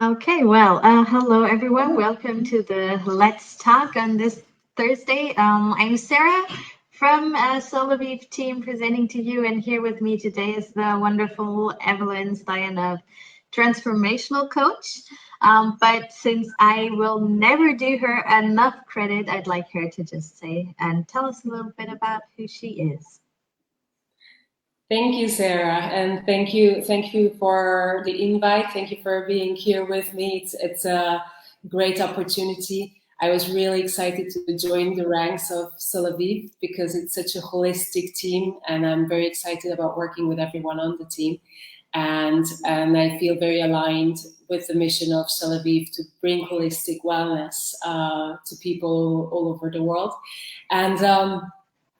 Okay, well, hello everyone. Welcome to the Let's Talk on this Thursday. I'm Sarah from Solaviv team presenting to you, and here with me today is the wonderful Evelyn Sztojanov, transformational coach. But since I will never do her enough credit, I'd like her to just say and tell us a little bit about who she is. Thank you, Sarah, and thank you for the invite. Thank you for being here with me. It's a great opportunity. I was really excited to join the ranks of Solaviv because it's such a holistic team, and I'm very excited about working with everyone on the team. And I feel very aligned with the mission of Solaviv to bring holistic wellness to people all over the world. And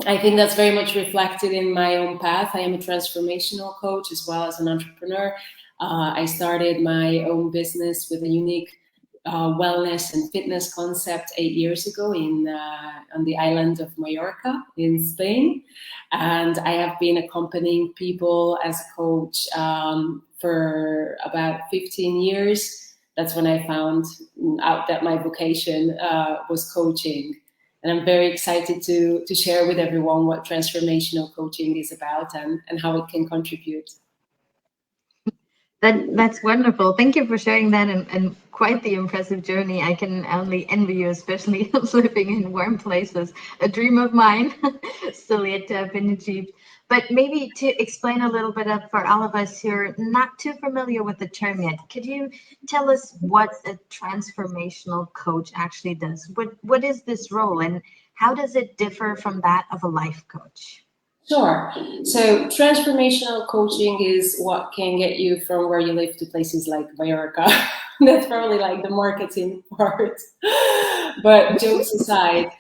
I think that's very much reflected in my own path. I am a transformational coach as well as an entrepreneur. I started my own business with a unique wellness and fitness concept 8 years ago on the island of Mallorca in Spain. And I have been accompanying people as a coach for about 15 years. That's when I found out that my vocation was coaching. And I'm very excited to share with everyone what transformational coaching is about and how it can contribute. That's wonderful. Thank you for sharing that and quite the impressive journey. I can only envy you, especially living in warm places. A dream of mine, still yet to have been achieved. But maybe to explain a little bit of for all of us who are not too familiar with the term yet, could you tell us what a transformational coach actually does? What is this role and how does it differ from that of a life coach? Sure. So transformational coaching is what can get you from where you live to places like Mallorca. That's probably like the marketing part. But jokes aside,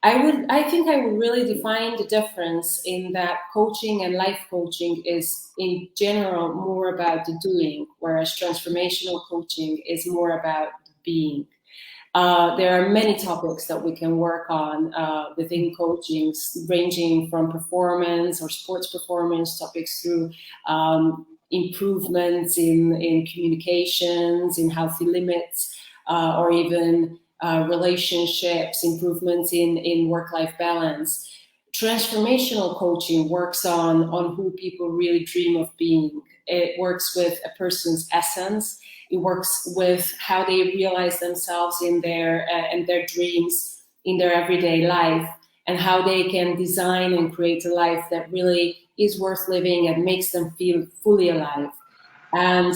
I think I would really define the difference in that coaching and life coaching is in general more about the doing, whereas transformational coaching is more about the being. There are many topics that we can work on within coaching, ranging from performance or sports performance topics through improvements in communications, in healthy limits, or even relationships, improvements in work-life balance. Transformational coaching works on who people really dream of being. It works with a person's essence. It works with how they realize themselves in their dreams in their everyday life, and how they can design and create a life that really is worth living and makes them feel fully alive. And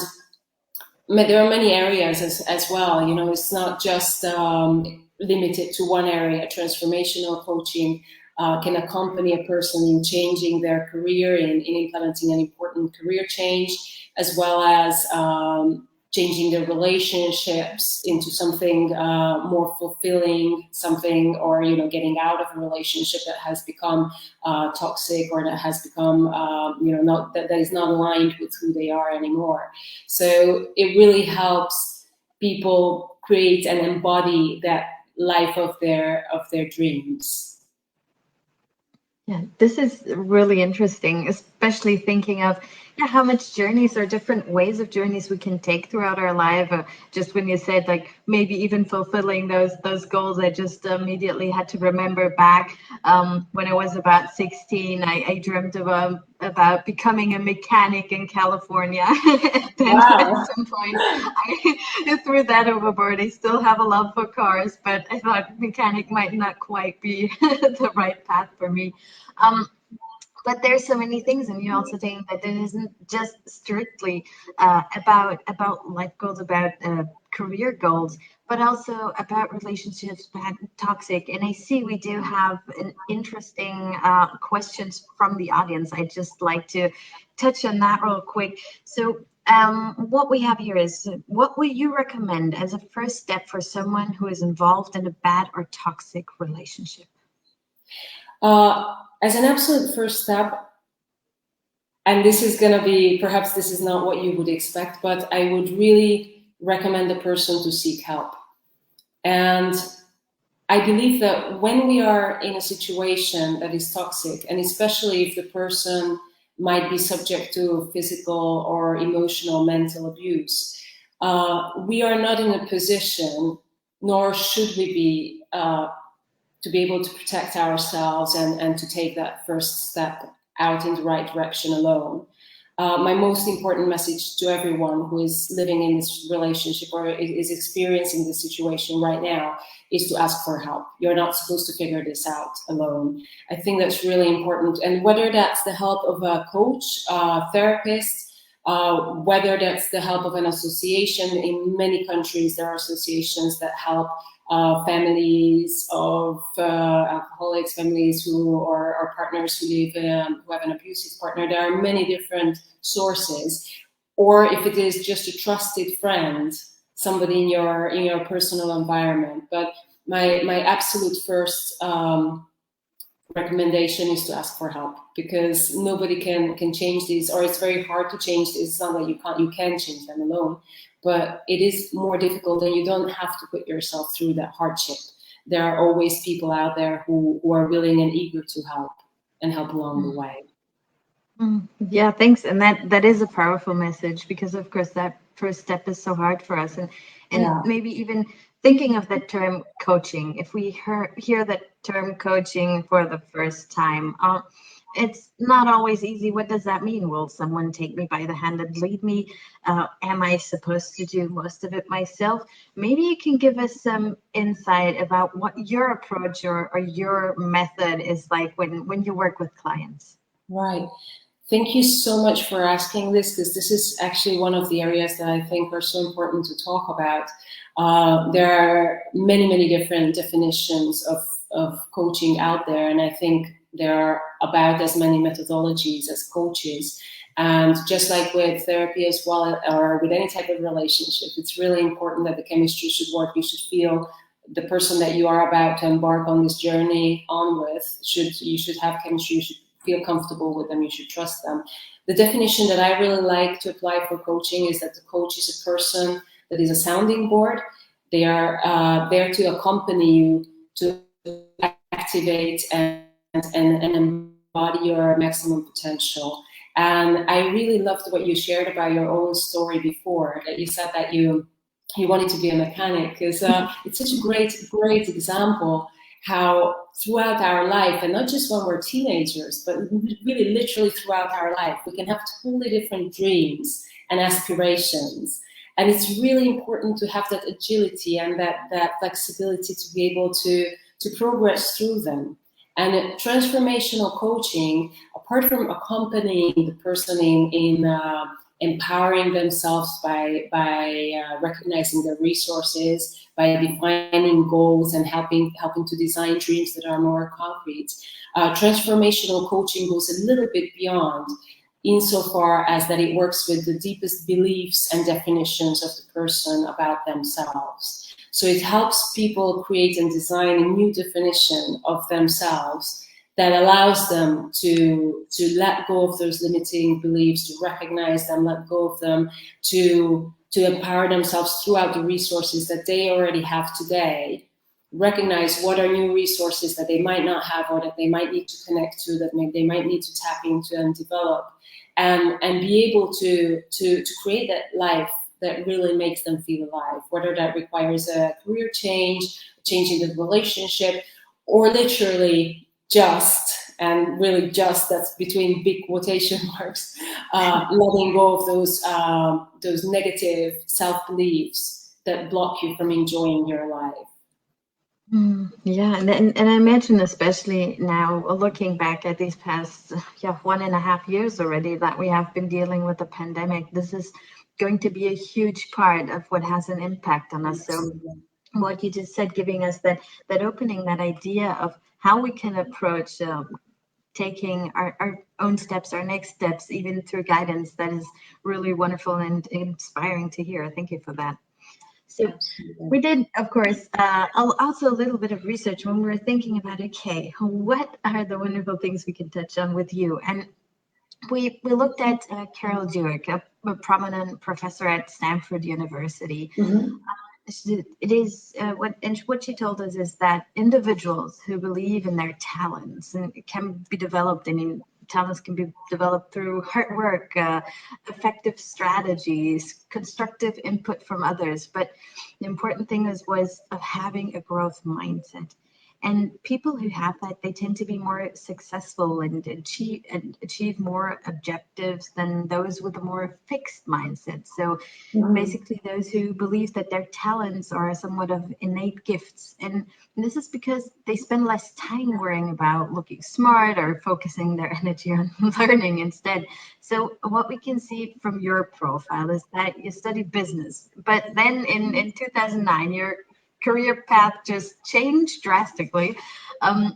there are many areas as well. You know, it's not just limited to one area. Transformational coaching can accompany a person in changing their career, in implementing an important career change, as well as changing their relationships into something more fulfilling, something, or getting out of a relationship that has become toxic, or that has become not that is not aligned with who they are anymore. So it really helps people create and embody that life of their dreams. Yeah, this is really interesting, especially thinking of how much journeys or different ways of journeys we can take throughout our life. Just when you said like maybe even fulfilling those goals, I just immediately had to remember back when I was about 16. I dreamt about becoming a mechanic in California. Then at Wow. some point I threw that overboard. I still have a love for cars, but I thought mechanic might not quite be the right path for me. Um, but there's so many things, and you also think that it isn't just strictly about life goals, about career goals, but also about relationships, about toxic. And I see we do have an interesting questions from the audience. I'd just like to touch on that real quick. So. What we have here is what would you recommend as a first step for someone who is involved in a bad or toxic relationship? As an absolute first step, and this is going to be, perhaps this is not what you would expect, but I would really recommend the person to seek help. And I believe that when we are in a situation that is toxic, and especially if the person might be subject to physical or emotional mental abuse, we are not in a position, nor should we be, to be able to protect ourselves and to take that first step out in the right direction alone. My most important message to everyone who is living in this relationship or is experiencing this situation right now is to ask for help. You're not supposed to figure this out alone. I think that's really important. And whether that's the help of a coach, therapist, whether that's the help of an association. In many countries, there are associations that help families of alcoholics, families who are partners who live who have an abusive partner. There are many different sources, or if it is just a trusted friend, somebody in your personal environment. But my absolute first recommendation is to ask for help, because nobody can change these, or it's very hard to change this. It's not that you can change them alone, but it is more difficult, and you don't have to put yourself through that hardship. There are always people out there who are willing and eager to help and help along the way. Yeah, thanks. And that is a powerful message, because of course that first step is so hard for us. And Yeah. maybe even thinking of that term coaching, if we hear that term coaching for the first time, it's not always easy. What does that mean? Will someone take me by the hand and lead me? Am I supposed to do most of it myself? Maybe you can give us some insight about what your approach or your method is like when you work with clients. Right. Thank you so much for asking this, because this is actually one of the areas that I think are so important to talk about. There are many different definitions of coaching out there, and I think there are about as many methodologies as coaches. And just like with therapy as well, or with any type of relationship, it's really important that the chemistry should work. You should feel the person that you are about to embark on this journey on with, you should have chemistry, you should feel comfortable with them, you should trust them. The definition that I really like to apply for coaching is that the coach is a person that is a sounding board. They are there to accompany you to activate and embody your maximum potential. And I really loved what you shared about your own story before, that you said that you wanted to be a mechanic, because it's such a great example how throughout our life, and not just when we're teenagers, but really literally throughout our life, we can have totally different dreams and aspirations. And it's really important to have that agility and that flexibility to be able to progress through them. And transformational coaching, apart from accompanying the person in empowering themselves by recognizing their resources, by defining goals and helping to design dreams that are more concrete. Transformational coaching goes a little bit beyond, insofar as that it works with the deepest beliefs and definitions of the person about themselves. So it helps people create and design a new definition of themselves that allows them to let go of those limiting beliefs, to recognize them, let go of them, to empower themselves throughout the resources that they already have today, recognize what are new resources that they might not have, or that they might need to connect to, that they might need to tap into and develop, and be able to create that life that really makes them feel alive, whether that requires a career change, changing the relationship, or literally just, and really just, that's between big quotation marks, letting go of those negative self-beliefs that block you from enjoying your life. Yeah, and I imagine, especially now, looking back at these past 1.5 years already that we have been dealing with the pandemic, this is going to be a huge part of what has an impact on us. So what you just said, giving us that opening, that idea of how we can approach taking our own steps, our next steps, even through guidance, that is really wonderful and inspiring to hear. Thank you for that. So we did, of course, also a little bit of research when we were thinking about, okay, what are the wonderful things we can touch on with you? And we looked at Carol Dweck, a prominent professor at Stanford University. Mm-hmm. It is what she told us is that individuals who believe in their talents and can be developed in talents can be developed through hard work, effective strategies, constructive input from others. But the important thing was of having a growth mindset. And people who have that, they tend to be more successful and achieve more objectives than those with a more fixed mindset. So basically those who believe that their talents are somewhat of innate gifts. And this is because they spend less time worrying about looking smart or focusing their energy on learning instead. So what we can see from your profile is that you studied business, but then in 2009, your career path just changed drastically.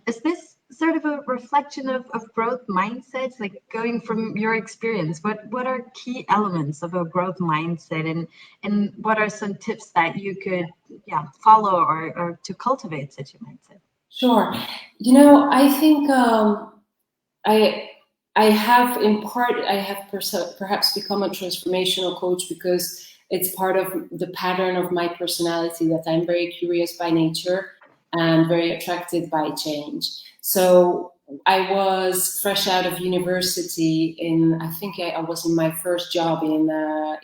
Is this sort of a reflection of growth mindsets, like going from your experience? What are key elements of a growth mindset, and what are some tips that you could follow or to cultivate such a mindset? Sure. I think I have perhaps become a transformational coach because it's part of the pattern of my personality that I'm very curious by nature and very attracted by change. So I was fresh out of university I was in my first job in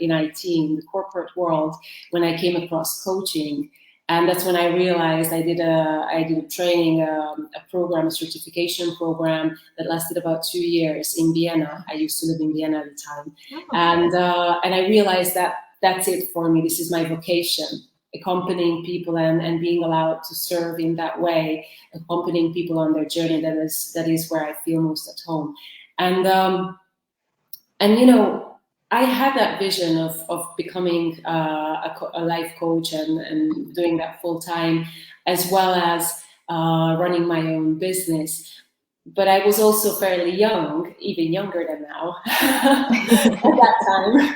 IT, in the corporate world, when I came across coaching. And that's when I realized I did a training, a program, a certification program that lasted about 2 years in Vienna. I used to live in Vienna at the time. Oh. And I realized that that's it for me. This is my vocation, accompanying people and being allowed to serve in that way, accompanying people on their journey. That is where I feel most at home. And I had that vision of becoming a life coach and doing that full time, as well as running my own business. But I was also fairly young, even younger than now at that time.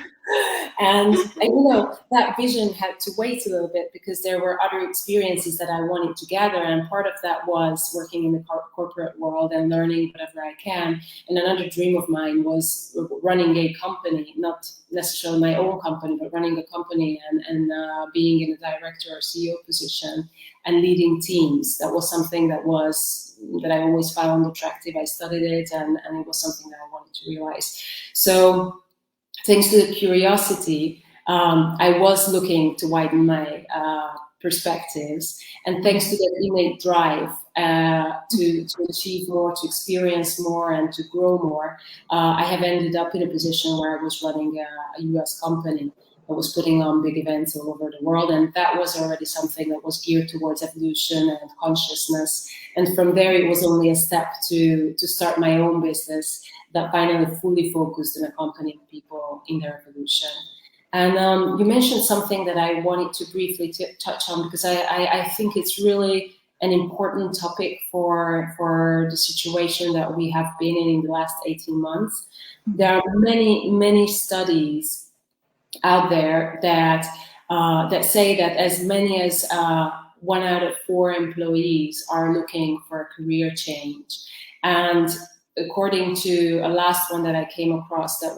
And that vision had to wait a little bit because there were other experiences that I wanted to gather. And part of that was working in the corporate world and learning whatever I can. And another dream of mine was running a company, not necessarily my own company, but running a company and being in a director or CEO position and leading teams. That was something that I always found attractive. I studied it and it was something that I wanted to realize. So thanks to the curiosity, I was looking to widen my perspectives, and thanks to that innate drive to achieve more, to experience more, and to grow more, I have ended up in a position where I was running a US company that was putting on big events all over the world, and that was already something that was geared towards evolution and consciousness. And from there, it was only a step to start my own business that finally fully focused on accompanying people in their evolution. And you mentioned something that I wanted to briefly touch on, because I think it's really an important topic for the situation that we have been in the last 18 months. There are many, many studies out there that say that as many as 1 out of 4 employees are looking for a career change. And according to a last one that I came across that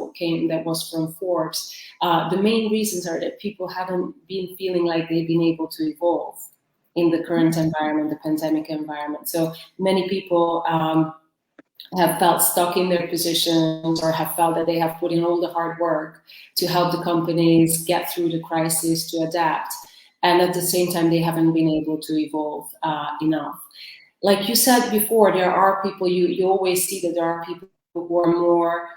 was from Forbes, the main reasons are that people haven't been feeling like they've been able to evolve in the current environment, the pandemic environment. So many people have felt stuck in their positions, or have felt that they have put in all the hard work to help the companies get through the crisis, to adapt. And at the same time, they haven't been able to evolve enough. Like you said before, there are people, you always see that there are people who are more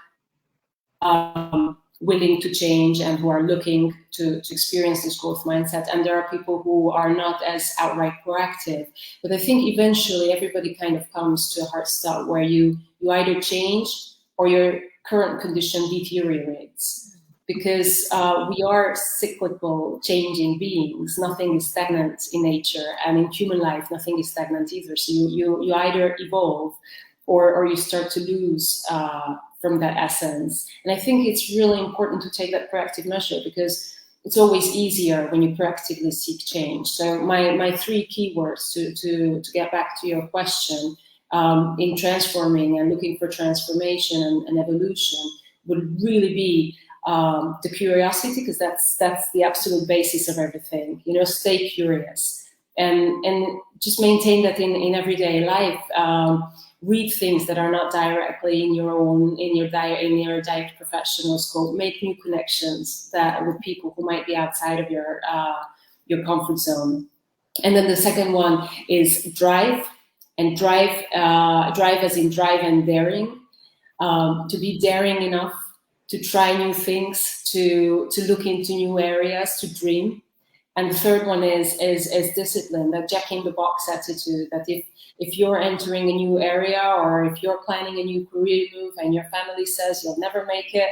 willing to change and who are looking to experience this growth mindset. And there are people who are not as outright proactive. But I think eventually everybody kind of comes to a hard stop where you either change or your current condition deteriorates. Because we are cyclical, changing beings. Nothing is stagnant in nature, and in human life, nothing is stagnant either. So you either evolve or you start to lose from that essence. And I think it's really important to take that proactive measure, because it's always easier when you proactively seek change. So my 3 keywords to get back to your question in transforming and looking for transformation and evolution would really be the curiosity, because that's the absolute basis of everything. Stay curious and just maintain that in everyday life. read things that are not directly in your direct professional scope, make new connections that with people who might be outside of your comfort zone. And then the second one is drive, and drive as in drive and daring, to be daring enough to try new things, to look into new areas, to dream. And the third one is discipline, that Jack in the box attitude, that if you're entering a new area, or if you're planning a new career move and your family says you'll never make it,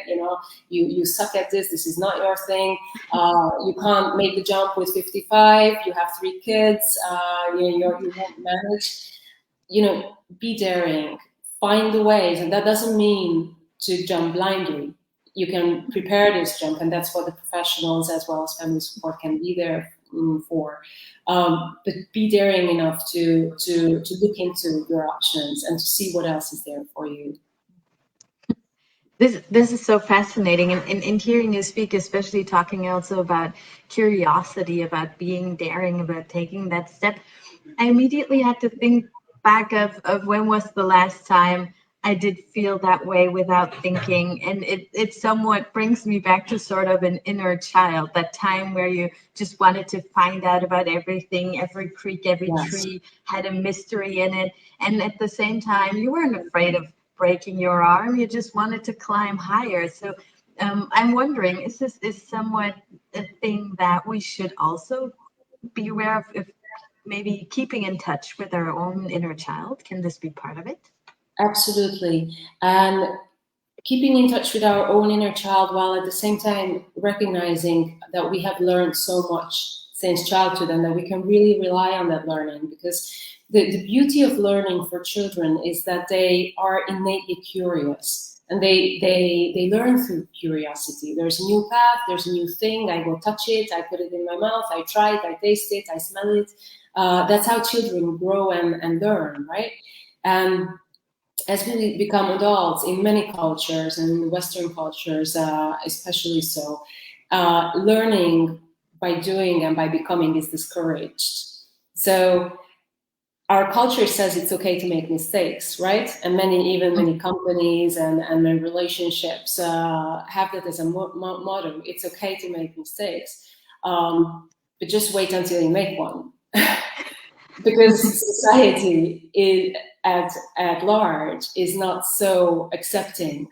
you suck at this is not your thing, you can't make the jump with 55, you have 3 kids, you won't manage, be daring, find the ways. And that doesn't mean to jump blindly. You can prepare this jump, and that's what the professionals as well as family support can be there for. But be daring enough to look into your options and to see what else is there for you. This is so fascinating, and in hearing you speak, especially talking also about curiosity, about being daring, about taking that step, I immediately had to think back of when was the last time I did feel that way without thinking. And it somewhat brings me back to sort of an inner child, that time where you just wanted to find out about everything, every creek, every tree had a mystery in it. And at the same time, you weren't afraid of breaking your arm, you just wanted to climb higher. So I'm wondering, is this somewhat a thing that we should also be aware of, if maybe keeping in touch with our own inner child? Can this be part of it? Absolutely. And keeping in touch with our own inner child, while at the same time recognizing that we have learned so much since childhood and that we can really rely on that learning. Because the beauty of learning for children is that they are innately curious, and they learn through curiosity. There's a new path, there's a new thing, I go touch it, I put it in my mouth, I try it, I taste it, I smell it. That's how children grow and learn, right? And as we become adults in many cultures, and in Western cultures especially so, learning by doing and by becoming is discouraged. So our culture says it's okay to make mistakes, right? And many companies and relationships have that as a motto. It's okay to make mistakes, but just wait until you make one. Because society at large is not so accepting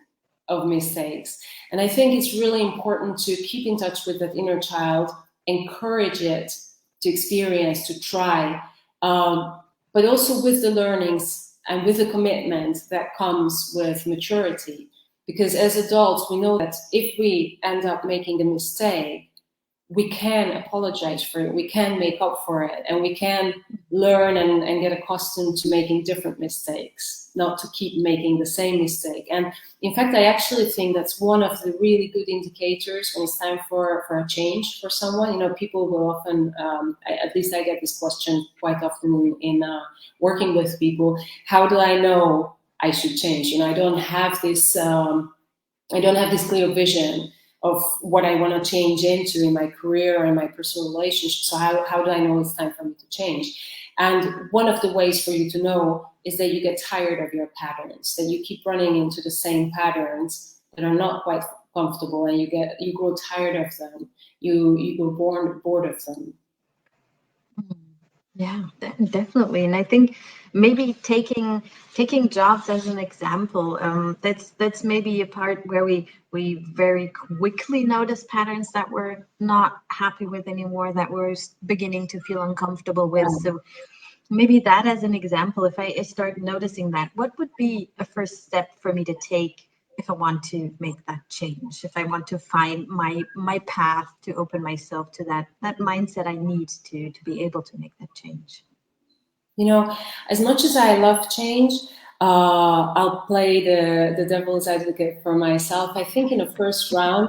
of mistakes. And I think it's really important to keep in touch with that inner child, encourage it to experience, to try, but also with the learnings and with the commitment that comes with maturity. Because as adults, we know that if we end up making a mistake, we can apologize for it, we can make up for it, and we can learn and get accustomed to making different mistakes, not to keep making the same mistake. And in fact, I actually think that's one of the really good indicators when it's time for a change for someone. People will often, at least I get this question quite often in working with people, how do I know I should change? I don't have this clear vision of what I want to change into in my career or in my personal relationship. So how do I know it's time for me to change? And one of the ways for you to know is that you get tired of your patterns, that you keep running into the same patterns that are not quite comfortable, and you grow tired of them. You grow bored of them. Yeah, definitely. And I think maybe taking jobs as an example, that's maybe a part where we very quickly notice patterns that we're not happy with anymore, that we're beginning to feel uncomfortable with. So maybe that as an example, if I start noticing that, what would be a first step for me to take if I want to make that change, if I want to find my path, to open myself to that mindset I need to be able to make that change? As much as I love change, I'll play the devil's advocate for myself. I think in the first round,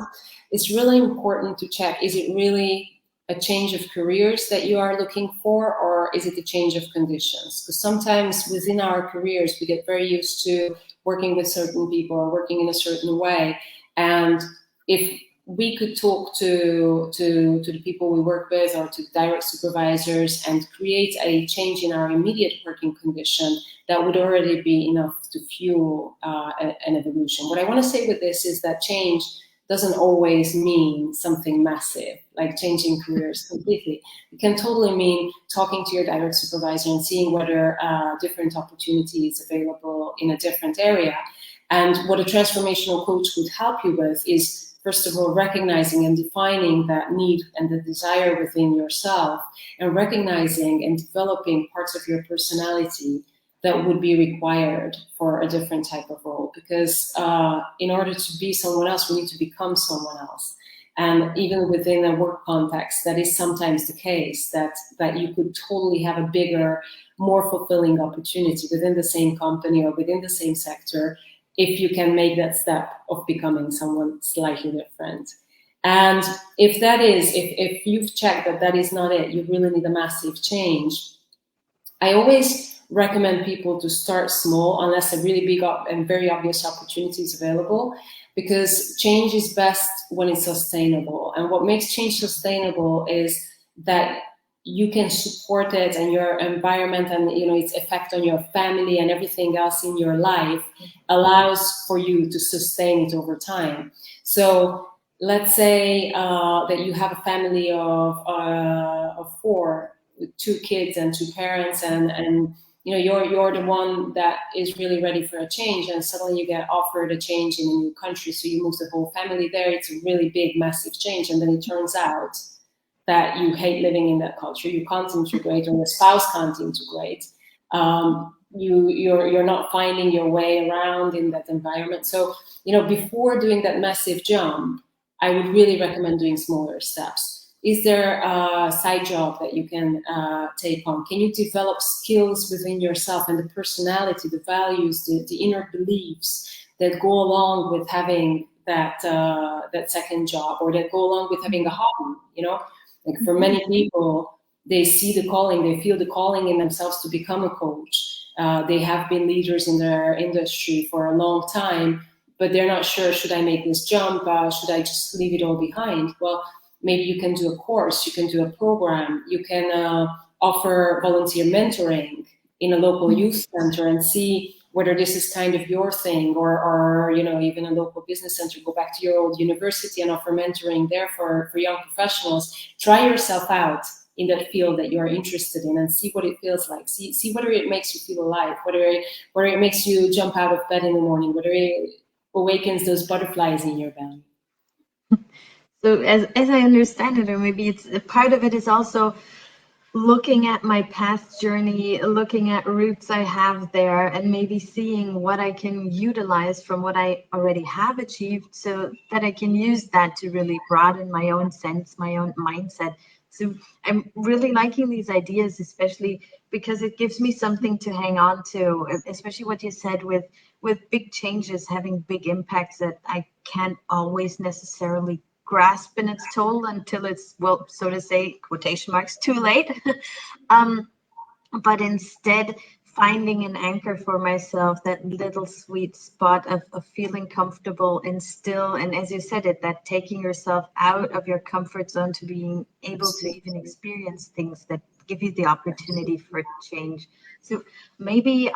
it's really important to check, is it really a change of careers that you are looking for, or is it a change of conditions? Because sometimes within our careers, we get very used to working with certain people or working in a certain way. And if we could talk to the people we work with or to direct supervisors and create a change in our immediate working condition that would already be enough to fuel an evolution. What I want to say with this is that change doesn't always mean something massive, like changing careers completely. It can totally mean talking to your direct supervisor and seeing whether different opportunities available in a different area. And what a transformational coach would help you with is, first of all, recognizing and defining that need and the desire within yourself, and recognizing and developing parts of your personality that would be required for a different type of role. Because in order to be someone else, we need to become someone else. And even within a work context, that is sometimes the case, that you could totally have a bigger, more fulfilling opportunity within the same company or within the same sector if you can make that step of becoming someone slightly different. And if that is, if you've checked that that is not it, you really need a massive change, I always recommend people to start small unless a really big and very obvious opportunity is available, because change is best when it's sustainable. And what makes change sustainable is that you can support it and your environment and its effect on your family and everything else in your life allows for you to sustain it over time. So let's say that you have a family of 4 with 2 kids and 2 parents, and you're the one that is really ready for a change, and suddenly you get offered a change in a new country, so you move the whole family there. It's a really big, massive change, and then it turns out that you hate living in that culture, you can't integrate, or your spouse can't integrate. You're not finding your way around in that environment. So, before doing that massive jump, I would really recommend doing smaller steps. Is there a side job that you can take on? Can you develop skills within yourself and the personality, the values, the inner beliefs that go along with having that second job, or that go along with having a hobby? Like for many people, they see the calling, they feel the calling in themselves to become a coach. They have been leaders in their industry for a long time, but they're not sure, should I make this jump? Should I just leave it all behind? Well, maybe you can do a course, you can do a program, you can offer volunteer mentoring in a local youth center and see whether this is kind of your thing, or even a local business center. Go back to your old university and offer mentoring there for young professionals. Try yourself out in that field that you're interested in and see what it feels like. See whether it makes you feel alive, whether it makes you jump out of bed in the morning, whether it awakens those butterflies in your belly. So as I understand it, or maybe it's a part of it is also looking at my past journey, looking at roots I have there, and maybe seeing what I can utilize from what I already have achieved, so that I can use that to really broaden my own sense, my own mindset. So I'm really liking these ideas, especially because it gives me something to hang on to, especially what you said with big changes having big impacts that I can't always necessarily grasp in its toll until it's, well, so to say, quotation marks, too late. But instead finding an anchor for myself, that little sweet spot of feeling comfortable and still, and as you said it, that taking yourself out of your comfort zone to being able to even experience things that give you the opportunity for change. So maybe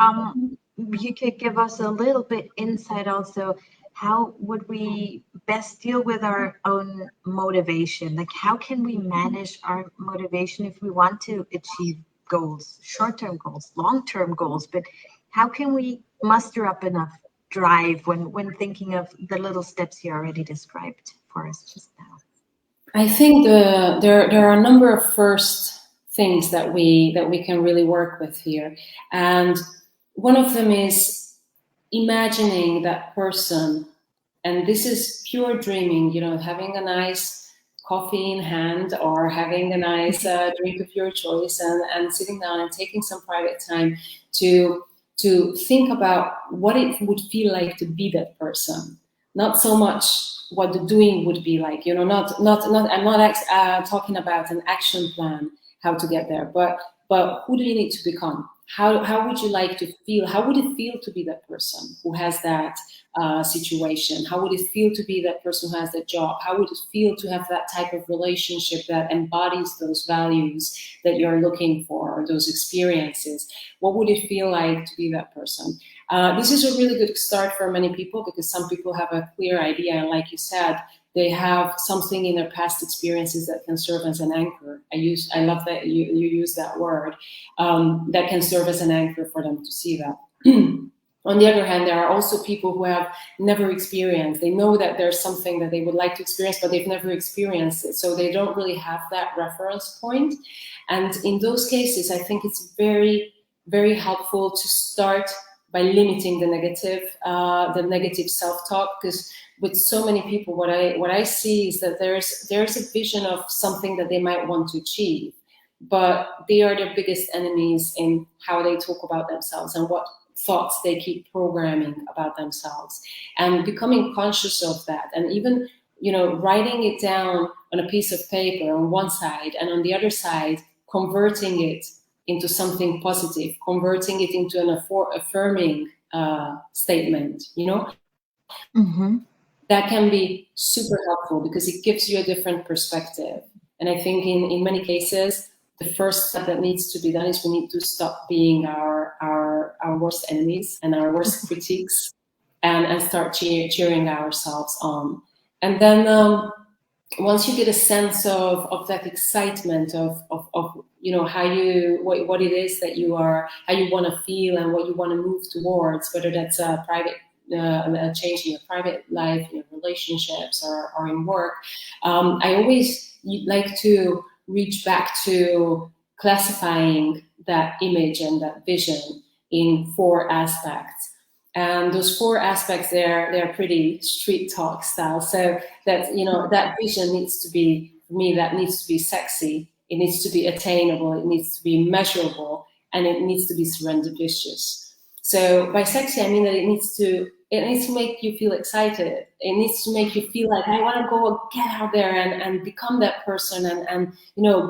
you could give us a little bit insight also, how would we best deal with our own motivation? Like, how can we manage our motivation if we want to achieve goals, short-term goals, long-term goals, but how can we muster up enough drive when thinking of the little steps you already described for us just now? I think there are a number of first things that we can really work with here, and one of them is imagining that person, and this is pure dreaming, having a nice coffee in hand, or having a nice drink of your choice, and sitting down and taking some private time to think about what it would feel like to be that person. Not so much what the doing would be like, I'm not talking about an action plan, how to get there, but who do you need to become? How would you like to feel? How would it feel to be that person who has that situation? How would it feel to be that person who has that job? How would it feel to have that type of relationship that embodies those values that you're looking for, or those experiences? What would it feel like to be that person? This is a really good start for many people, because some people have a clear idea, and like you said, they have something in their past experiences that can serve as an anchor. I love that you use that word, that can serve as an anchor for them to see that. On the other hand, there are also people who have never experienced. They know that there's something that they would like to experience, but they've never experienced it. So they don't really have that reference point. And in those cases, I think it's very, very helpful to start by limiting the negative self-talk, because with so many people, what I see is that there's a vision of something that they might want to achieve, but they are their biggest enemies in how they talk about themselves and what thoughts they keep programming about themselves. And becoming conscious of that, and even writing it down on a piece of paper on one side, and on the other side converting it into something positive, converting it into an affirming statement, Mm-hmm. that can be super helpful, because it gives you a different perspective. And I think in many cases, the first step that needs to be done is we need to stop being our worst enemies and our worst critiques, and start cheering ourselves on. And then once you get a sense of that excitement of how what it is that you are, how you want to feel and what you want to move towards, whether that's a change in your private life, in your relationships, or in work, I always like to reach back to classifying that image and that vision in 4 aspects. And those 4 aspects, they're pretty street talk style. So that that vision needs to be, for me, that needs to be sexy. It needs to be attainable. It needs to be measurable, and it needs to be serendipitous. So by sexy, I mean that it needs to make you feel excited. It needs to make you feel like, I want to go get out there and become that person, and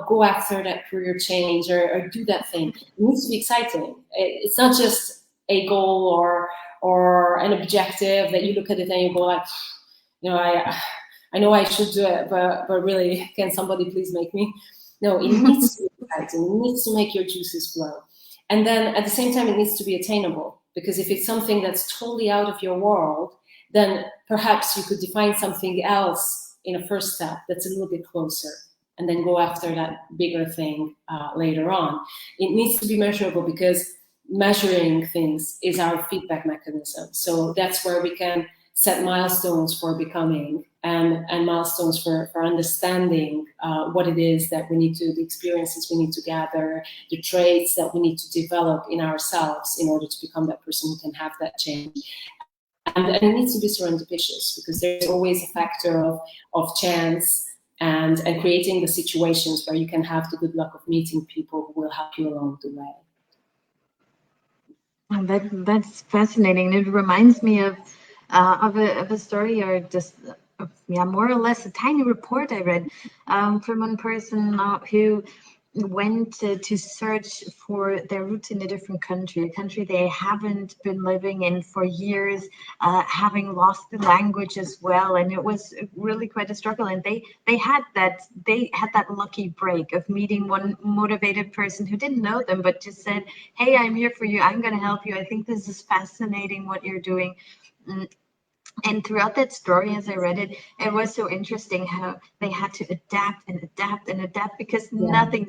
go after that career change, or do that thing. It needs to be exciting. It's not just a goal or an objective that you look at it and you go like, I know I should do it, but really, can somebody please make me? No, it needs to be exciting. It needs to make your juices flow. And then at the same time, it needs to be attainable, because if it's something that's totally out of your world, then perhaps you could define something else in a first step that's a little bit closer, and then go after that bigger thing later on. It needs to be measurable, because measuring things is our feedback mechanism. So that's where we can set milestones for becoming, and milestones for understanding what it is that we need to, the experiences we need to gather, the traits that we need to develop in ourselves in order to become that person who can have that change. And it needs to be serendipitous, because there's always a factor of chance and creating the situations where you can have the good luck of meeting people who will help you along the way. That's fascinating. It reminds me of a story, or just more or less a tiny report I read from one person who went to search for their roots in a different country, a country they haven't been living in for years, having lost the language as well, and it was really quite a struggle. And they had that lucky break of meeting one motivated person who didn't know them, but just said, "Hey, I'm here for you. I'm going to help you. I think this is fascinating what you're doing." And throughout that story, as I read it, it was so interesting how they had to adapt and adapt and adapt, because nothing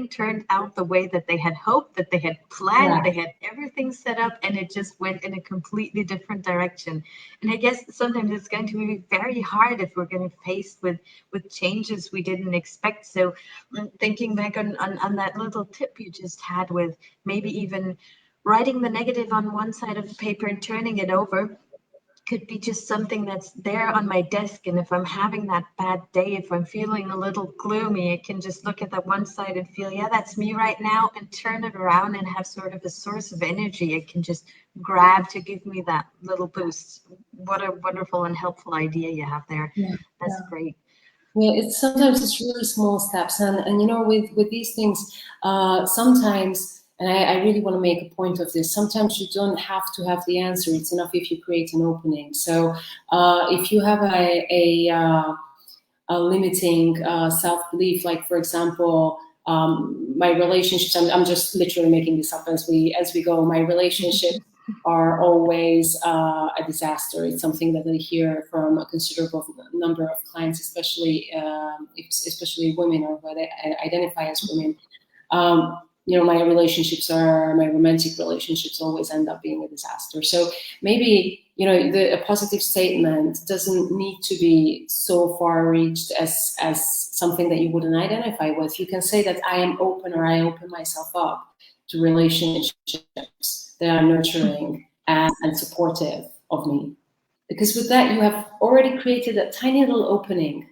turned out the way that they had hoped, that they had planned. They had everything set up, and it just went in a completely different direction. And I guess sometimes it's going to be very hard if we're going to face with changes we didn't expect. So thinking back on that little tip you just had, with maybe even writing the negative on one side of the paper and turning it over, could be just something that's there on my desk. And if I'm having that bad day, if I'm feeling a little gloomy, I can just look at that one side and feel, yeah, that's me right now, and turn it around and have sort of a source of energy I can just grab to give me that little boost. What a wonderful and helpful idea you have there. That's great. Yeah, sometimes it's really small steps, and with these things, sometimes and I really want to make a point of this. Sometimes you don't have to have the answer. It's enough if you create an opening. So if you have a limiting self-belief, like for example, my relationships, I'm just literally making this up as we go, my relationships are always a disaster. It's something that I hear from a considerable number of clients, especially women, or what I identify as women. My romantic relationships always end up being a disaster. So maybe, a positive statement doesn't need to be so far reached as something that you wouldn't identify with. You can say that I am open, or I open myself up to relationships that are nurturing and supportive of me. Because with that, you have already created a tiny little opening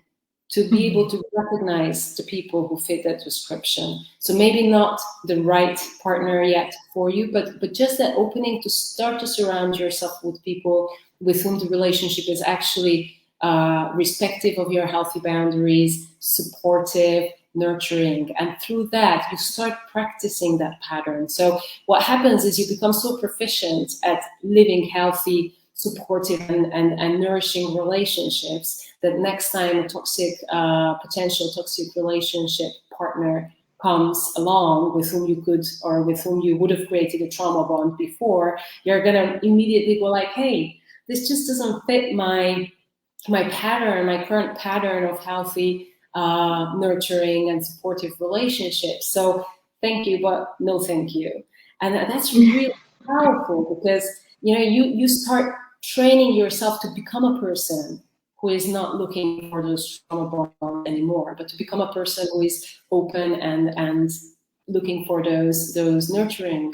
to be able to recognize the people who fit that description. So maybe not the right partner yet for you, but just that opening to start to surround yourself with people with whom the relationship is actually respective of your healthy boundaries, supportive, nurturing. And through that, you start practicing that pattern. So what happens is you become so proficient at living healthy, supportive and nourishing relationships that next time a potential toxic relationship partner comes along with whom you would have created a trauma bond before, you're gonna immediately go like, hey, this just doesn't fit my pattern, my current pattern of healthy, nurturing and supportive relationships. So thank you, but no thank you. And that's really powerful, because you start training yourself to become a person who is not looking for those trauma bonds anymore, but to become a person who is open and looking for those nurturing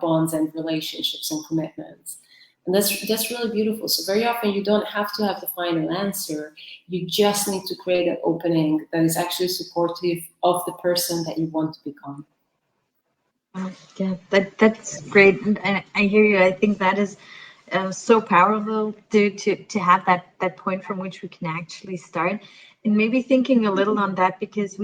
bonds and relationships and commitments. And that's really beautiful. So very often you don't have to have the final answer. You just need to create an opening that is actually supportive of the person that you want to become. Yeah, that's great. And I hear you. I think that is so powerful to have that point from which we can actually start. And maybe thinking a little on that, because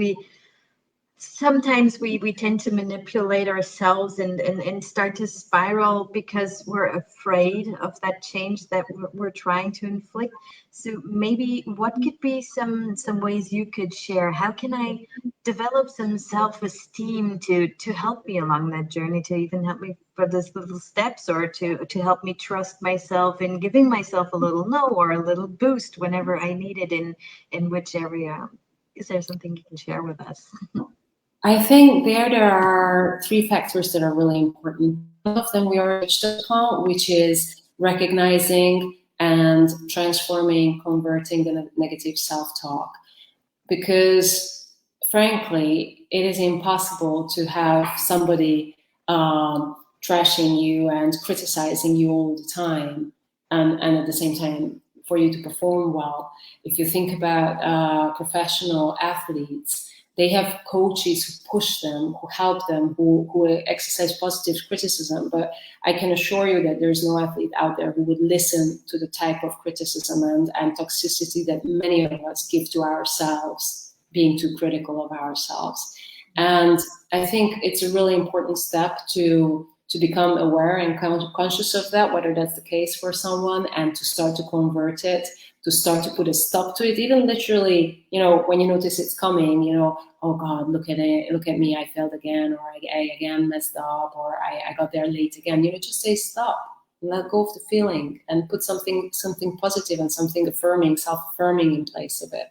sometimes we tend to manipulate ourselves and start to spiral because we're afraid of that change that we're trying to inflict. So maybe what could be some ways you could share? How can I develop some self-esteem to help me along that journey, to even help me for those little steps, or to help me trust myself in giving myself a little no or a little boost whenever I need it, in which area? Is there something you can share with us? I think there are three factors that are really important. One of them we already touched upon, which is recognizing and transforming, converting the negative self-talk. Because frankly, it is impossible to have somebody trashing you and criticizing you all the time, and at the same time for you to perform well. If you think about professional athletes, they have coaches who push them, who help them, who exercise positive criticism. But I can assure you that there's no athlete out there who would listen to the type of criticism and toxicity that many of us give to ourselves, being too critical of ourselves. And I think it's a really important step to become aware and conscious of that, whether that's the case for someone, and to start to convert it, to start to put a stop to it, even literally, when you notice it's coming, oh God, look at it, look at me, I failed again, or I again messed up, or I got there late again. Just say stop, let go of the feeling, and put something positive and something affirming, self-affirming in place of it.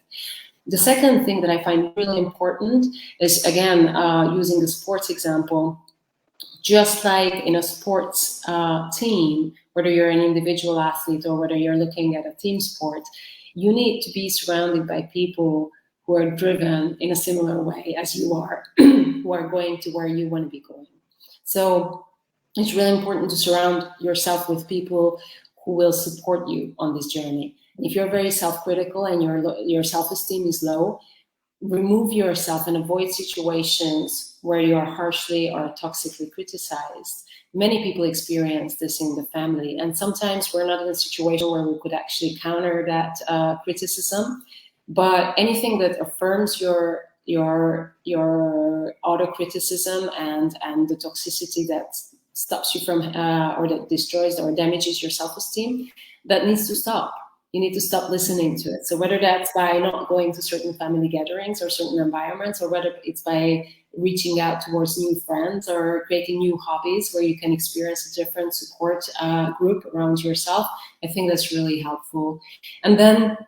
The second thing that I find really important is, again, using the sports example. Just like in a sports team, whether you're an individual athlete or whether you're looking at a team sport, you need to be surrounded by people who are driven in a similar way as you are, who are going to where you want to be going. So it's really important to surround yourself with people who will support you on this journey. If you're very self-critical and your self-esteem is low, remove yourself and avoid situations where you are harshly or toxically criticized. Many people experience this in the family, and sometimes we're not in a situation where we could actually counter that criticism. But anything that affirms your your auto-criticism and the toxicity that stops you from or that destroys or damages your self-esteem, that needs to stop. You need to stop listening to it. So whether that's by not going to certain family gatherings or certain environments, or whether it's by reaching out towards new friends or creating new hobbies where you can experience a different support group around yourself, I think that's really helpful. And then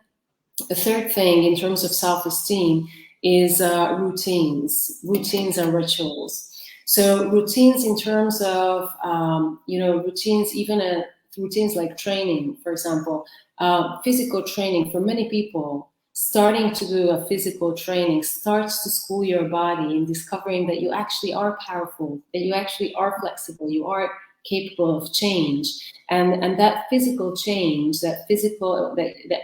the third thing in terms of self-esteem is routines and rituals. So routines in terms of, routines, even routines like training, for example, physical training for many people. Starting to do a physical training starts to school your body in discovering that you actually are powerful, that you actually are flexible, you are capable of change. And that physical change, that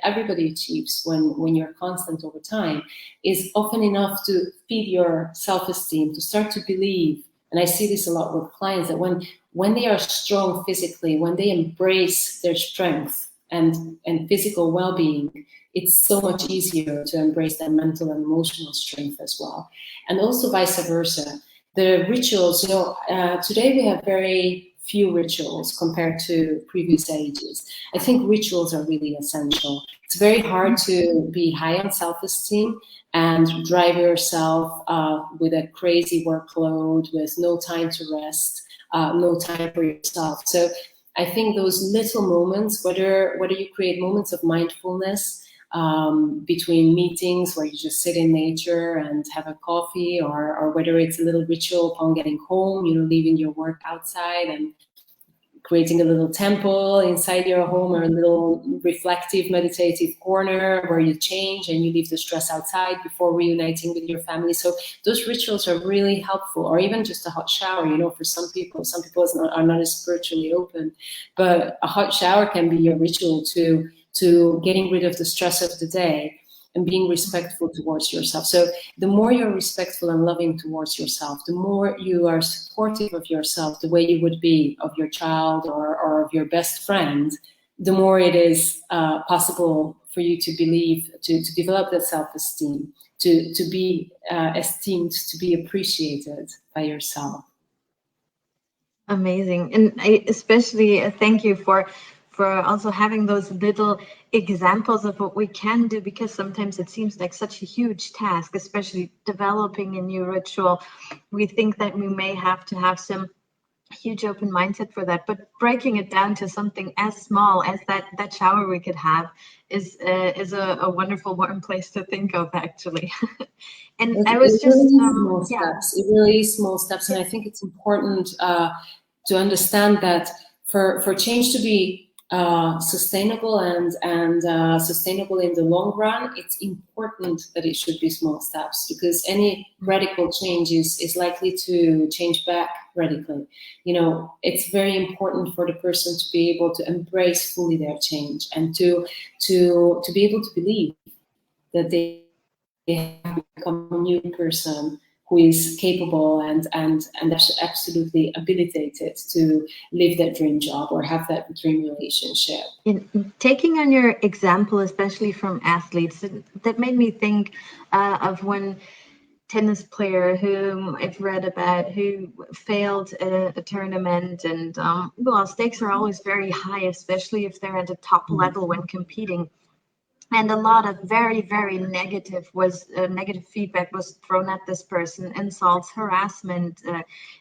everybody achieves when you're constant over time, is often enough to feed your self-esteem, to start to believe. And I see this a lot with clients, that when they are strong physically, when they embrace their strength and physical well-being, it's so much easier to embrace their mental and emotional strength as well. And also vice versa. The rituals, today we have very few rituals compared to previous ages. I think rituals are really essential. It's very hard to be high on self-esteem and drive yourself with a crazy workload, with no time to rest, no time for yourself. So I think those little moments, whether you create moments of mindfulness between meetings where you just sit in nature and have a coffee, or whether it's a little ritual upon getting home, leaving your work outside and creating a little temple inside your home, or a little reflective, meditative corner where you change and you leave the stress outside before reuniting with your family. So those rituals are really helpful. Or even just a hot shower, for some people are not as spiritually open, but a hot shower can be your ritual to getting rid of the stress of the day and being respectful towards yourself. So the more you're respectful and loving towards yourself, the more you are supportive of yourself, the way you would be of your child or of your best friend, the more it is possible for you to believe, to develop that self-esteem, to be esteemed, to be appreciated by yourself. Amazing. And I especially thank you for also having those little examples of what we can do, because sometimes it seems like such a huge task, especially developing a new ritual. We think that we may have to have some huge open mindset for that, but breaking it down to something as small as that shower we could have is a wonderful warm place to think of, actually. And I was just it really is small steps, and I think it's important to understand that for change to be sustainable and sustainable in the long run, it's important that it should be small steps, because any radical change is likely to change back radically. It's very important for the person to be able to embrace fully their change, and to be able to believe that they have become a new person who is capable and absolutely habilitated to live that dream job or have that dream relationship. In taking on your example, especially from athletes, that made me think of one tennis player whom I've read about, who failed a tournament, and stakes are always very high, especially if they're at a top level when competing. And a lot of very, very negative feedback was thrown at this person: insults, harassment,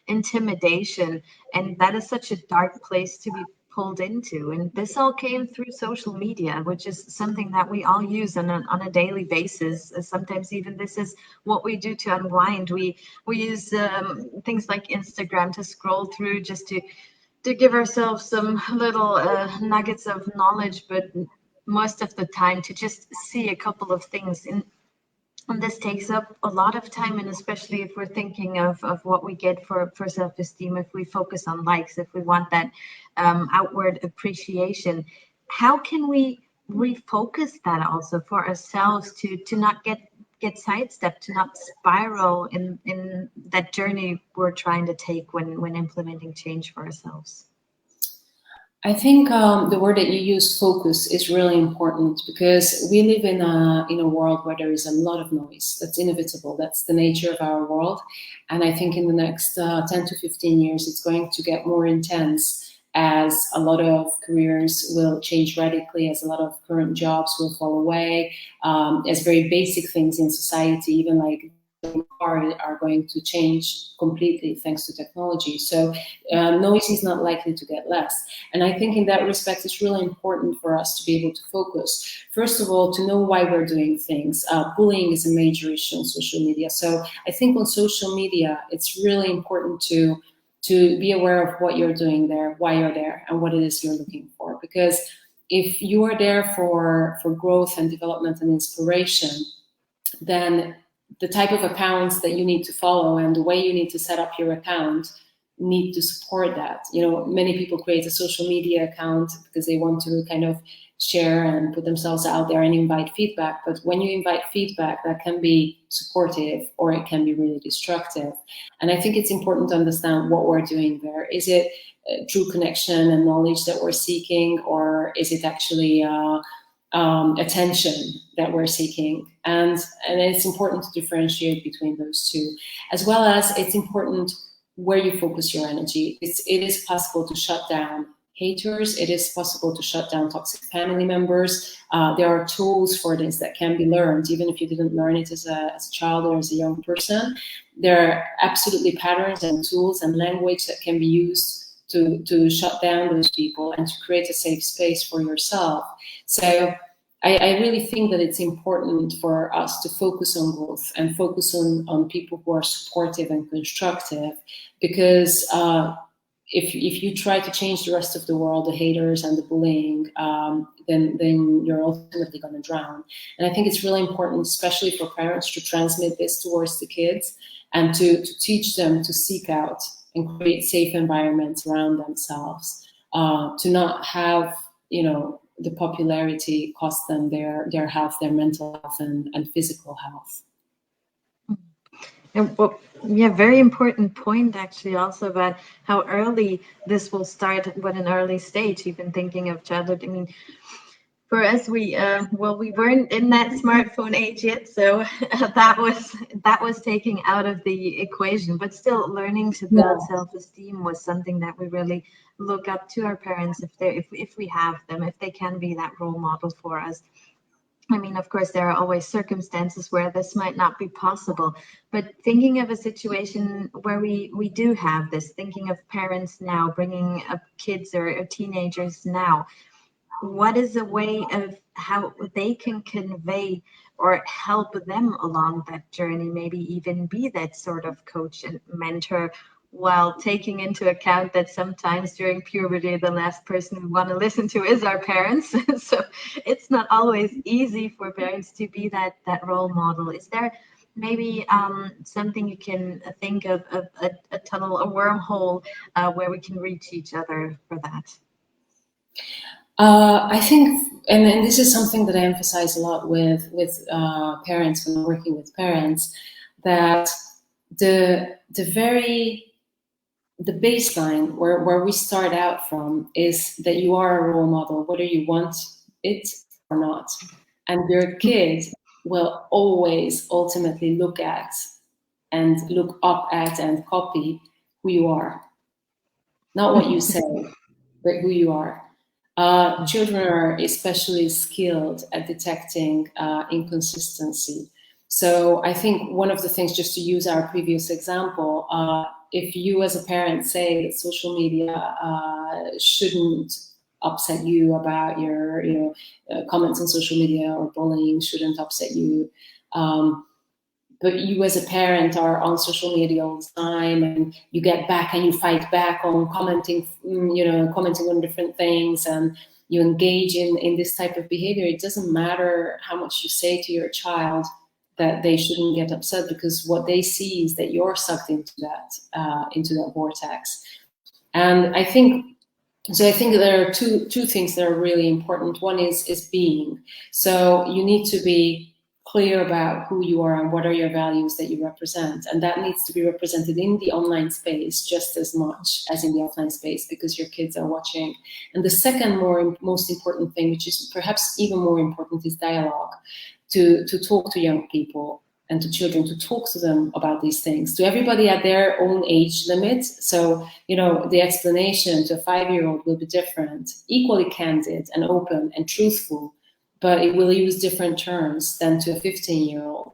intimidation. And that is such a dark place to be pulled into. And this all came through social media, which is something that we all use on a daily basis. Sometimes even this is what we do to unwind. We use things like Instagram to scroll through, just to give ourselves some little nuggets of knowledge, but most of the time to just see a couple of things. And this takes up a lot of time, and especially if we're thinking of what we get for self-esteem, if we focus on likes, if we want that outward appreciation, how can we refocus that also for ourselves to not get sidestepped, to not spiral in that journey we're trying to take when implementing change for ourselves? I think the word that you use, focus, is really important because we live in a world where there is a lot of noise. That's inevitable. That's the nature of our world, and I think in the next 10 to 15 years, it's going to get more intense as a lot of careers will change radically, as a lot of current jobs will fall away, as very basic things in society, even like are going to change completely thanks to technology. So noise is not likely to get less. And I think in that respect, it's really important for us to be able to focus. First of all, to know why we're doing things. Bullying is a major issue on social media. So I think on social media, it's really important to be aware of what you're doing there, why you're there, and what it is you're looking for. Because if you are there for growth and development and inspiration, then the type of accounts that you need to follow and the way you need to set up your account need to support that. Many people create a social media account because they want to kind of share and put themselves out there and invite feedback. But when you invite feedback, that can be supportive or it can be really destructive. And I think it's important to understand what we're doing there. Is it true connection and knowledge that we're seeking, or is it actually attention that we're seeking? And it's important to differentiate between those two, as well as it's important where you focus your energy. It is possible to shut down haters. It is possible to shut down toxic family members. There are tools for this that can be learned, even if you didn't learn it as a child or as a young person. There are absolutely patterns and tools and language that can be used to shut down those people and to create a safe space for yourself. So I really think that it's important for us to focus on growth and focus on people who are supportive and constructive, because if you try to change the rest of the world, the haters and the bullying, then you're ultimately going to drown. And I think it's really important, especially for parents, to transmit this towards the kids and to teach them to seek out and create safe environments around themselves, to not have, the popularity cost them their health, their mental health and physical health. And very important point actually also about how early this will start, what an early stage, even thinking of childhood. I mean, for us, we weren't in that smartphone age yet, so that was taking out of the equation. But still, learning to build self-esteem was something that we really look up to our parents if we have them, if they can be that role model for us. I mean, of course, there are always circumstances where this might not be possible, but thinking of a situation where we do have this, thinking of parents now bringing up kids or teenagers now, what is a way of how they can convey or help them along that journey, maybe even be that sort of coach and mentor, while taking into account that sometimes during puberty, the last person we want to listen to is our parents. So it's not always easy for parents to be that role model. Is there maybe something you can think of, a tunnel, a wormhole where we can reach each other for that? I think, and this is something that I emphasize a lot with parents when I'm working with parents, that the baseline where we start out from is that you are a role model, whether you want it or not, and your kids will always ultimately look at and look up at and copy who you are, not what you say, but who you are. Children are especially skilled at detecting inconsistency. So I think one of the things, just to use our previous example, if you as a parent say that social media shouldn't upset you about your comments on social media, or bullying shouldn't upset you, but you as a parent are on social media all the time and you get back and you fight back on commenting on different things, and you engage in this type of behavior, it doesn't matter how much you say to your child that they shouldn't get upset, because what they see is that you're sucked into that vortex. And I think there are two things that are really important. One is being. So you need to be clear about who you are and what are your values that you represent. And that needs to be represented in the online space just as much as in the offline space, because your kids are watching. And the second most important thing, which is perhaps even more important, is dialogue. To talk to young people and to children, to talk to them about these things, to everybody at their own age limit. So, the explanation to a 5-year-old will be different, equally candid and open and truthful, but it will use different terms than to a 15-year-old.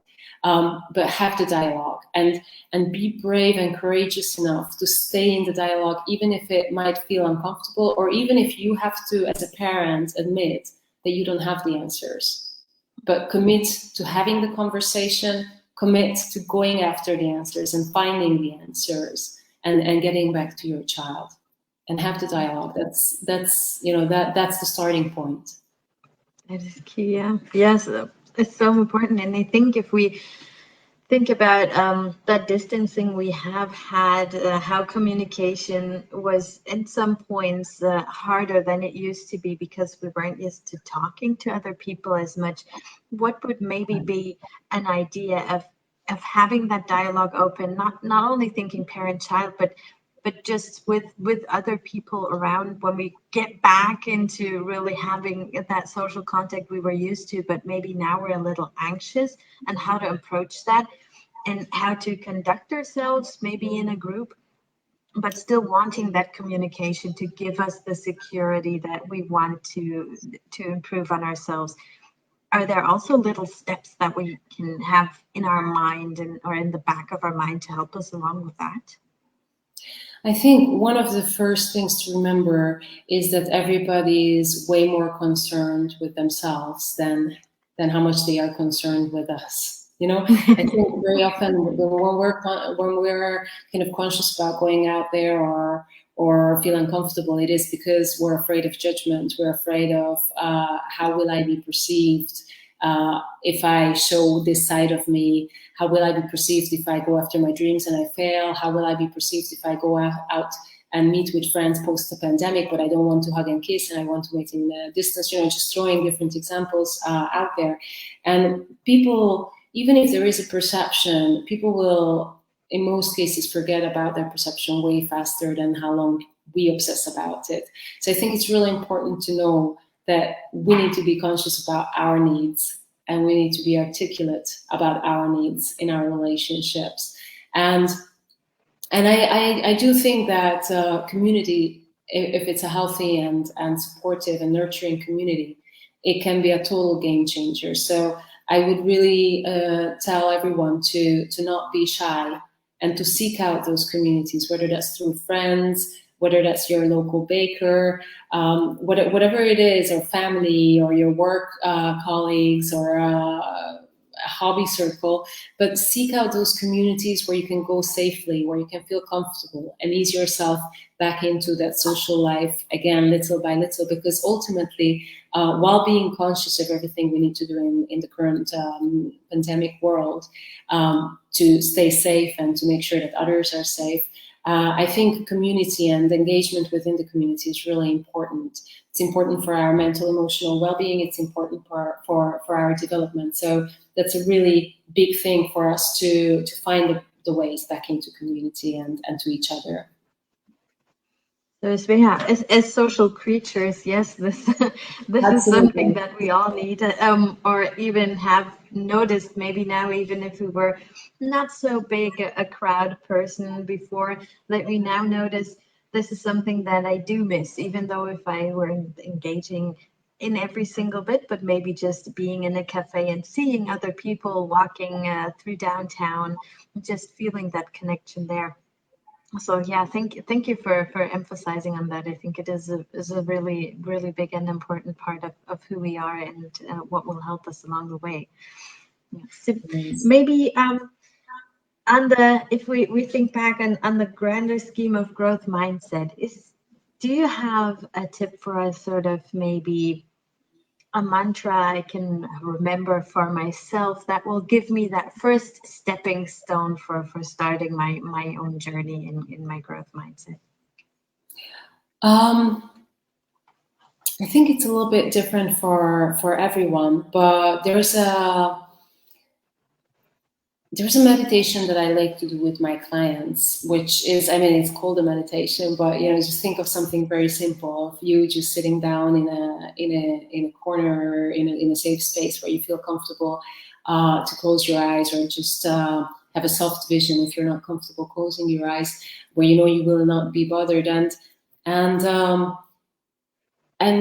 But have the dialogue and be brave and courageous enough to stay in the dialogue, even if it might feel uncomfortable, or even if you have to, as a parent, admit that you don't have the answers. But commit to having the conversation, commit to going after the answers and finding the answers and getting back to your child, and have the dialogue. That's the starting point. It is key, yeah. Yes, it's so important. And I think if we think about that distancing we have had, how communication was at some points harder than it used to be because we weren't used to talking to other people as much. What would maybe be an idea of having that dialogue open, not only thinking parent-child, but just with other people around when we get back into really having that social contact we were used to, but maybe now we're a little anxious, and how to approach that and how to conduct ourselves maybe in a group, but still wanting that communication to give us the security that we want to improve on ourselves. Are there also little steps that we can have in our mind or in the back of our mind to help us along with that? I think one of the first things to remember is that everybody is way more concerned with themselves than how much they are concerned with us. I think very often when we're kind of conscious about going out there or feel uncomfortable, it is because we're afraid of judgment. We're afraid of how will I be perceived if I show this side of me. How will I be perceived if I go after my dreams and I fail? How will I be perceived if I go out and meet with friends post the pandemic, but I don't want to hug and kiss and I want to wait in the distance? Just throwing different examples out there. And people, even if there is a perception, people will, in most cases, forget about their perception way faster than how long we obsess about it. So I think it's really important to know that we need to be conscious about our needs, and we need to be articulate about our needs in our relationships. And I do think that community, if it's a healthy and supportive and nurturing community, it can be a total game changer. So I would really tell everyone to not be shy and to seek out those communities, whether that's through friends, whether that's your local baker, whatever it is, or family, or your work colleagues, or a hobby circle. But seek out those communities where you can go safely, where you can feel comfortable and ease yourself back into that social life again, little by little, because ultimately, while being conscious of everything we need to do in the current pandemic world to stay safe and to make sure that others are safe, I think community and engagement within the community is really important. It's important for our mental, emotional well-being. It's important for our development. So that's a really big thing for us to find the ways back into community and to each other. So as social creatures, yes, this is something that we all need, or even have noticed. Maybe now, even if we were not so big a crowd person before, that we now notice this is something that I do miss. Even though if I were engaging in every single bit, but maybe just being in a cafe and seeing other people walking through downtown, just feeling that connection there. So yeah, thank you for emphasizing on that. I think it is a really big and important part of who we are and what will help us along the way. Yeah. So maybe if we think back on the grander scheme of growth mindset, do you have a tip for us, sort of maybe a mantra I can remember for myself that will give me that first stepping stone for starting my own journey in my growth mindset? I think it's a little bit different for everyone, but there's a there's a meditation that I like to do with my clients, which is, I mean, it's called a meditation, but just think of something very simple of you just sitting down in a corner, in a safe space where you feel comfortable to close your eyes, or just have a soft vision if you're not comfortable closing your eyes, where you will not be bothered, and and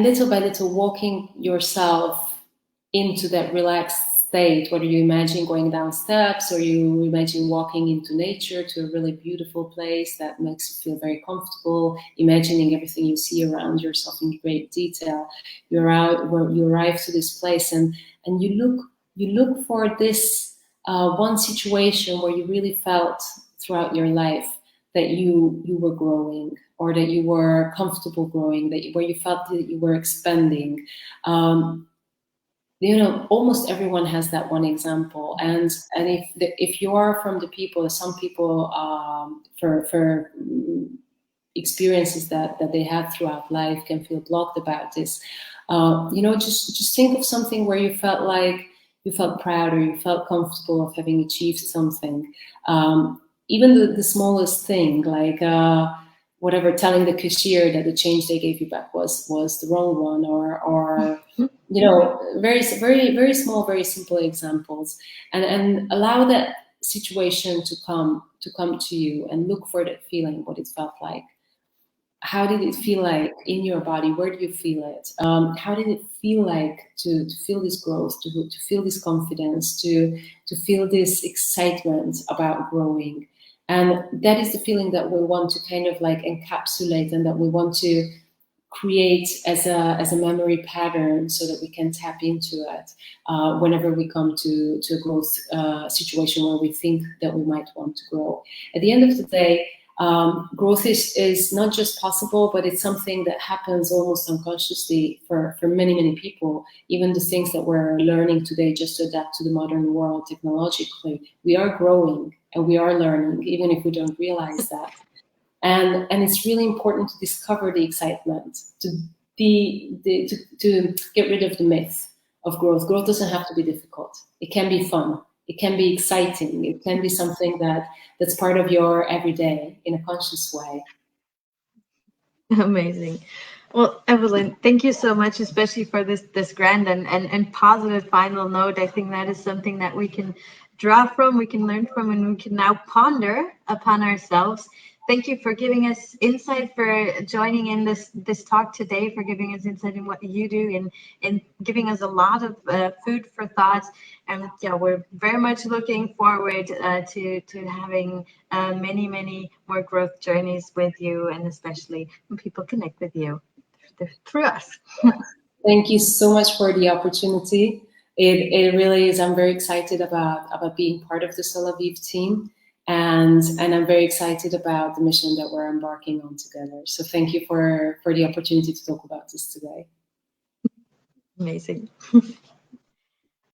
little by little walking yourself into that relaxed state, whether you imagine going down steps or you imagine walking into nature to a really beautiful place that makes you feel very comfortable, imagining everything you see around yourself in great detail. You arrive to this place, and you look for this one situation where you really felt throughout your life that you were growing, or that you were comfortable growing, where you felt that you were expanding. Almost everyone has that one example, and if you are from the people, some people for experiences that they have throughout life can feel blocked about this. Just think of something where you felt like you felt proud, or you felt comfortable of having achieved something. Even the smallest thing, like whatever, telling the cashier that the change they gave you back was the wrong one, or very very very small, very simple examples, and allow that situation to come to you, and look for that feeling, what it felt like. How did it feel like in your body? Where do you feel it? How did it feel like to feel this growth, to feel this confidence, to feel this excitement about growing? And that is the feeling that we want to kind of like encapsulate, and that we want to create as a memory pattern, so that we can tap into it whenever we come to a growth situation where we think that we might want to grow. At the end of the day, growth is not just possible, but it's something that happens almost unconsciously for many, many people. Even the things that we're learning today just to adapt to the modern world technologically, we are growing and we are learning, even if we don't realize that. And it's really important to discover the excitement, to get rid of the myth of growth. Growth doesn't have to be difficult. It can be fun. It can be exciting. It can be something that's part of your everyday in a conscious way. Amazing. Well, Evelyn, thank you so much, especially for this grand and positive final note. I think that is something that we can draw from, we can learn from, and we can now ponder upon ourselves. Thank you for giving us insight, for joining in this talk today, for giving us insight in what you do, and giving us a lot of food for thought. And yeah, we're very much looking forward to having many more growth journeys with you, and especially when people connect with you through us. Thank you so much for the opportunity. It really is. I'm very excited about being part of the Soul Vive team, and I'm very excited about the mission that we're embarking on together. So thank you for the opportunity to talk about this today. Amazing.